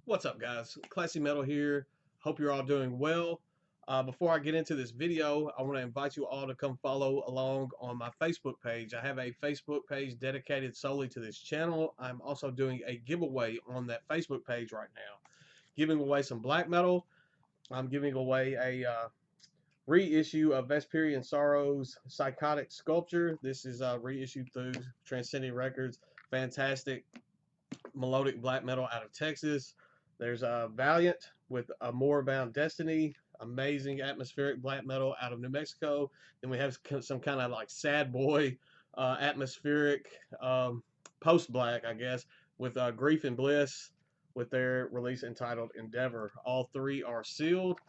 What's up, guys? Classy Metal here. Hope you're all doing well. Before I get into this video, I want to invite you all to come follow along on my Facebook page. I have a Facebook page dedicated solely to this channel. I'm also doing a giveaway on that Facebook page right now, giving away some black metal. I'm giving away a reissue of Vesperian Sorrow's Psychotic Sculpture. This is reissued through Transcending Records. Fantastic melodic black metal out of Texas. There's Valiant with a More Bound Destiny, amazing atmospheric black metal out of New Mexico. Then we have some kind of like sad boy atmospheric post black, I guess, with Grief and Bliss with their release entitled Endeavor. All three are sealed,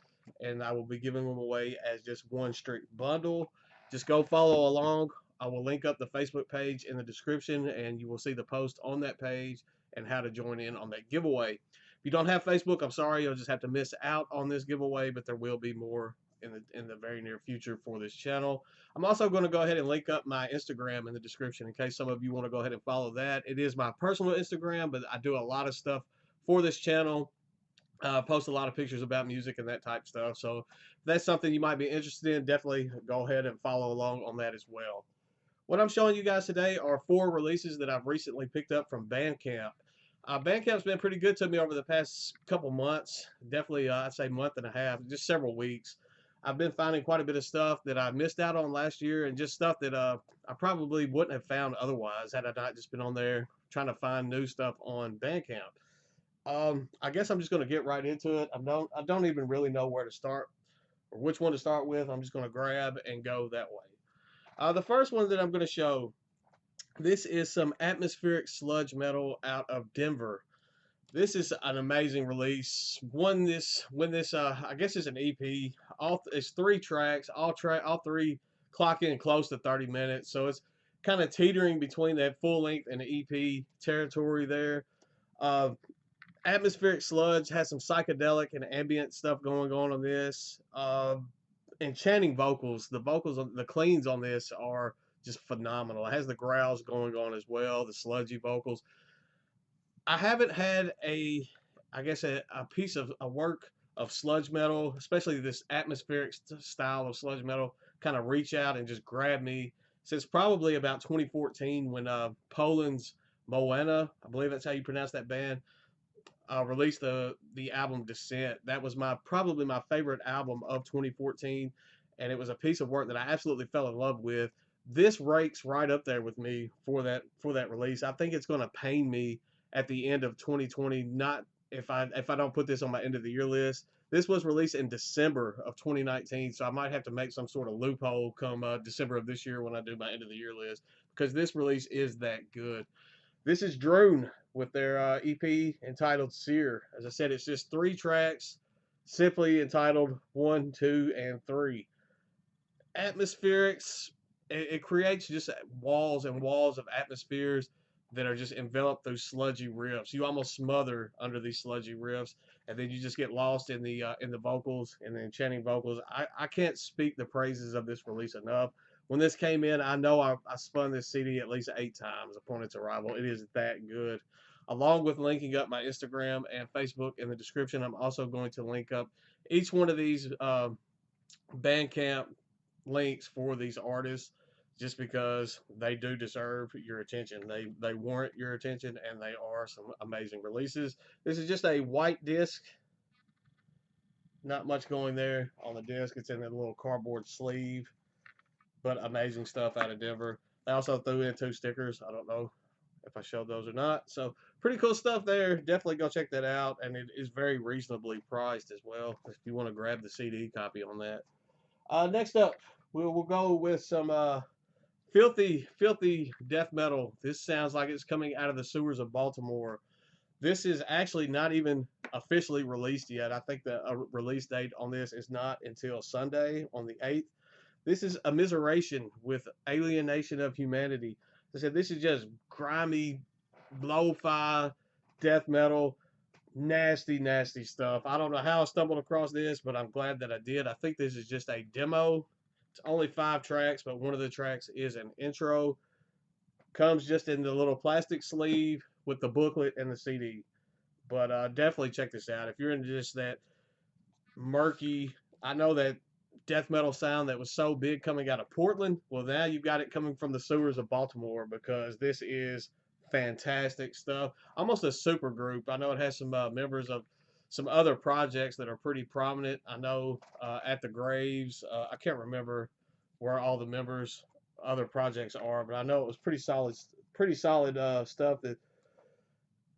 and I will be giving them away as just one strict bundle. Just go follow along. I will link up the Facebook page in the description, and you will see the post on that page and how to join in on that giveaway. If you don't have Facebook, I'm sorry, you'll just have to miss out on this giveaway, but there will be more in the very near future for this channel. I'm also going to go ahead and link up my Instagram in the description in case some of you want to go ahead and follow that. It is my personal Instagram, but I do a lot of stuff for this channel. Post a lot of pictures about music and that type stuff. So if that's something you might be interested in, definitely go ahead and follow along on that as well. What I'm showing you guys today are 4 releases that I've recently picked up from BandCamp. BandCamp's been pretty good to me over the past couple months. Definitely, I'd say month and a half, just several weeks. I've been finding quite a bit of stuff that I missed out on last year, and just stuff that I probably wouldn't have found otherwise had I not just been on there trying to find new stuff on Bandcamp. I guess I'm just going to get right into it. I don't even really know where to start or which one to start with. I'm just going to grab and go that way. The first one that I'm going to show, this is some atmospheric sludge metal out of Denver. This is an amazing release. I guess it's an EP. It's 3 tracks. All 3 clock in close to 30 minutes. So it's kind of teetering between that full length and the EP territory there. Uh, Atmospheric sludge has some psychedelic and ambient stuff going on this. Enchanting vocals. The cleans on this are just phenomenal. It has the growls going on as well, the sludgy vocals. I haven't had I guess a piece of a work of sludge metal, especially this atmospheric style of sludge metal, kind of reach out and just grab me since probably about 2014 when Poland's Moena, I believe that's how you pronounce that band, released the album Descent. That was probably my favorite album of 2014, and it was a piece of work that I absolutely fell in love with. This ranks right up there with me for that release. I think it's going to pain me at the end of 2020. Not if I don't put this on my end of the year list. This was released in December of 2019, so I might have to make some sort of loophole come December of this year when I do my end of the year list because this release is that good. This is Drune with their EP entitled Seer. As I said, it's just 3 tracks, simply entitled 1, 2, and 3. Atmospherics, it creates just walls and walls of atmospheres that are just enveloped through sludgy riffs. You almost smother under these sludgy riffs, and then you just get lost in the vocals and the enchanting vocals. I can't speak the praises of this release enough. When this came in, I know I spun this CD at least 8 times upon its arrival. It is that good. Along with linking up my Instagram and Facebook in the description, I'm also going to link up each one of these Bandcamp links for these artists just because they do deserve your attention. They warrant your attention, and they are some amazing releases. This is just a white disc. Not much going there on the disc. It's in that little cardboard sleeve, but amazing stuff out of Denver. They also threw in 2 stickers. I don't know if I showed those or not. So pretty cool stuff there. Definitely go check that out, and it is very reasonably priced as well if you want to grab the CD copy on that. Next up, we'll go with some filthy death metal. This sounds like it's coming out of the sewers of Baltimore. This is actually not even officially released yet. I think the release date on this is not until Sunday on the 8th. This is Immiseration with Alienation of Humanity. I said this is just grimy, lo-fi death metal, nasty stuff. I don't know how I stumbled across this, but I'm glad that I did. I think this is just a demo. It's only 5 tracks, but one of the tracks is an intro. Comes just in the little plastic sleeve with the booklet and the CD. But definitely check this out if you're into just that murky. I know that death metal sound that was so big coming out of Portland. Well, now you've got it coming from the sewers of Baltimore, because this is fantastic stuff. Almost a super group. I know it has some members of some other projects that are pretty prominent. I know at the Graves, I can't remember where all the members other projects are, but I know it was pretty solid stuff that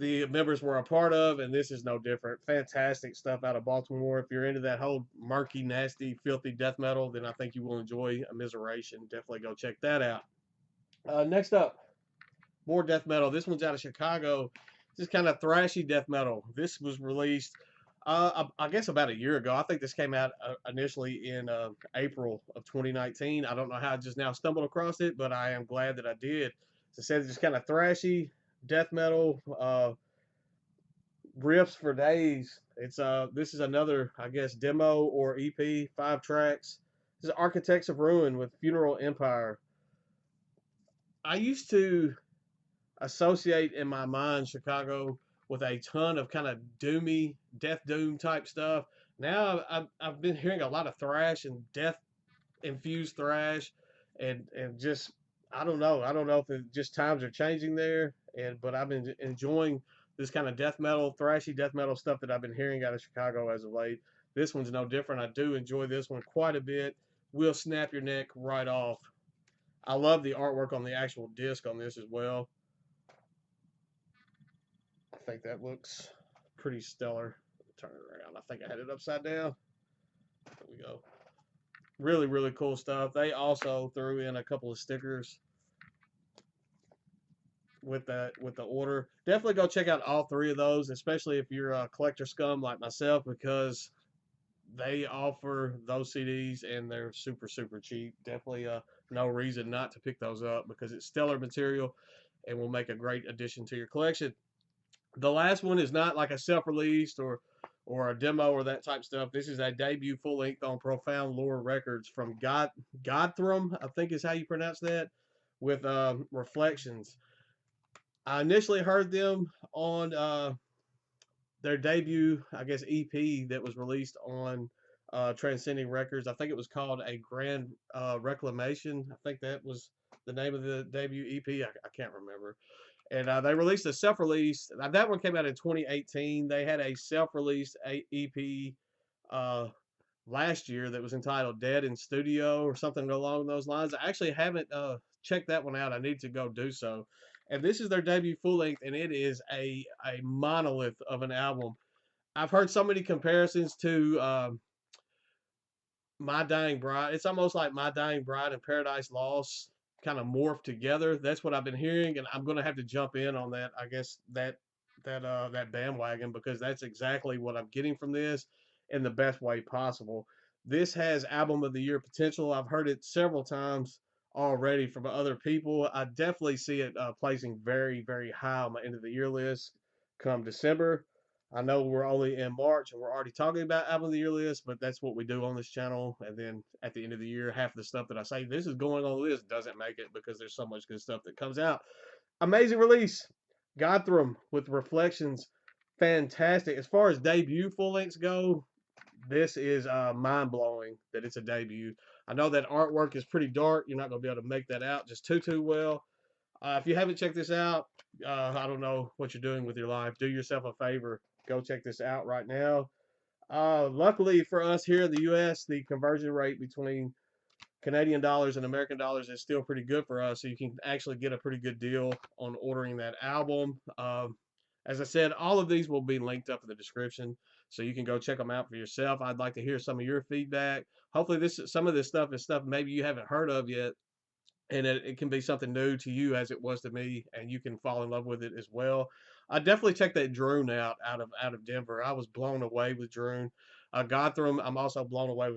the members were a part of, and this is no different. Fantastic stuff out of Baltimore. If you're into that whole murky, nasty, filthy death metal, then I think you will enjoy Immiseration. Definitely go check that out. Next up, more death metal. This one's out of Chicago. This is kind of thrashy death metal. This was released, I guess, about a year ago. I think this came out initially in April of 2019. I don't know how I just now stumbled across it, but I am glad that I did. As I said, it's just kind of thrashy death metal. Riffs for days. It's this is another, I guess, demo or EP, 5 tracks. This is Architects of Ruin with Funeral Empire. I used to associate in my mind Chicago with a ton of kind of doomy, death doom type stuff. Now I've been hearing a lot of thrash and death infused thrash, and just I don't know if it just times are changing there, and but I've been enjoying this kind of death metal, thrashy death metal stuff that I've been hearing out of Chicago as of late. This one's no different. I do enjoy this one quite a bit. Will snap your neck right off. I love the artwork on the actual disc on this as well. I think that looks pretty stellar. Turn it around. I think I had it upside down. There we go. Really, really cool stuff. They also threw in a couple of stickers with the order. Definitely go check out all 3 of those, especially if you're a collector scum like myself, because they offer those CDs and they're super super cheap. Definitely no reason not to pick those up, because it's stellar material and will make a great addition to your collection. The last one is not like a self-released or a demo or that type stuff. This is a debut full length on Profound Lore Records from Godthrymm, I think is how you pronounce that, with Reflections. I initially heard them on their debut, I guess, EP that was released on Transcending Records. I think it was called A Grand Reclamation. I think that was the name of the debut EP. I can't remember. And they released a self-release. That one came out in 2018. They had a self-released EP uh, last year that was entitled "Dead in Studio" or something along those lines. I actually haven't checked that one out. I need to go do so. And this is their debut full length, and it is a monolith of an album. I've heard so many comparisons to My Dying Bride. It's almost like My Dying Bride and Paradise Lost kind of morphed together. That's what I've been hearing, and I'm gonna have to jump in on that. I guess that bandwagon, because that's exactly what I'm getting from this in the best way possible. This has album of the year potential. I've heard it several times already from other people. I definitely see it placing very very high on my end of the year list come December. I know we're only in March and we're already talking about album of the year list, but that's what we do on this channel. And then at the end of the year, half of the stuff that I say this is going on the list doesn't make it, because there's so much good stuff that comes out. Amazing release. Godthrymm with Reflections. Fantastic. As far as debut full lengths go, this is mind blowing that it's a debut. I know that artwork is pretty dark. You're not going to be able to make that out just too well. If you haven't checked this out, I don't know what you're doing with your life. Do yourself a favor. Go check this out right now. Luckily for us here in the U.S., the conversion rate between Canadian dollars and American dollars is still pretty good for us, so you can actually get a pretty good deal on ordering that album. As I said, all of these will be linked up in the description, so you can go check them out for yourself. I'd like to hear some of your feedback. Hopefully, some of this stuff is stuff maybe you haven't heard of yet, and it can be something new to you as it was to me, and you can fall in love with it as well. I definitely check that Drune out of Denver. I was blown away with Drune. Godthrymm, I'm also blown away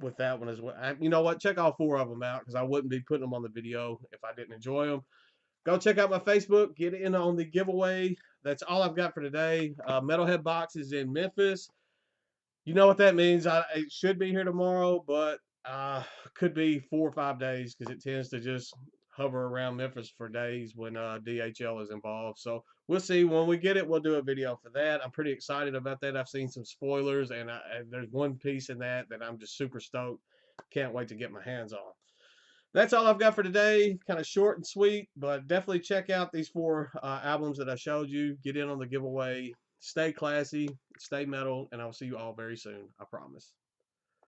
with that one as well. You know what? Check all 4 of them out, because I wouldn't be putting them on the video if I didn't enjoy them. Go check out my Facebook. Get in on the giveaway. That's all I've got for today. Metalhead Box is in Memphis. You know what that means. It should be here tomorrow, but could be 4 or 5 days, because it tends to just hover around Memphis for days when DHL is involved. So we'll see. When we get it, we'll do a video for that. I'm pretty excited about that. I've seen some spoilers, and there's one piece in that I'm just super stoked. Can't wait to get my hands on. That's all I've got for today. Kind of short and sweet, but definitely check out these 4 albums that I showed you. Get in on the giveaway. Stay classy, stay metal, and I'll see you all very soon. I promise.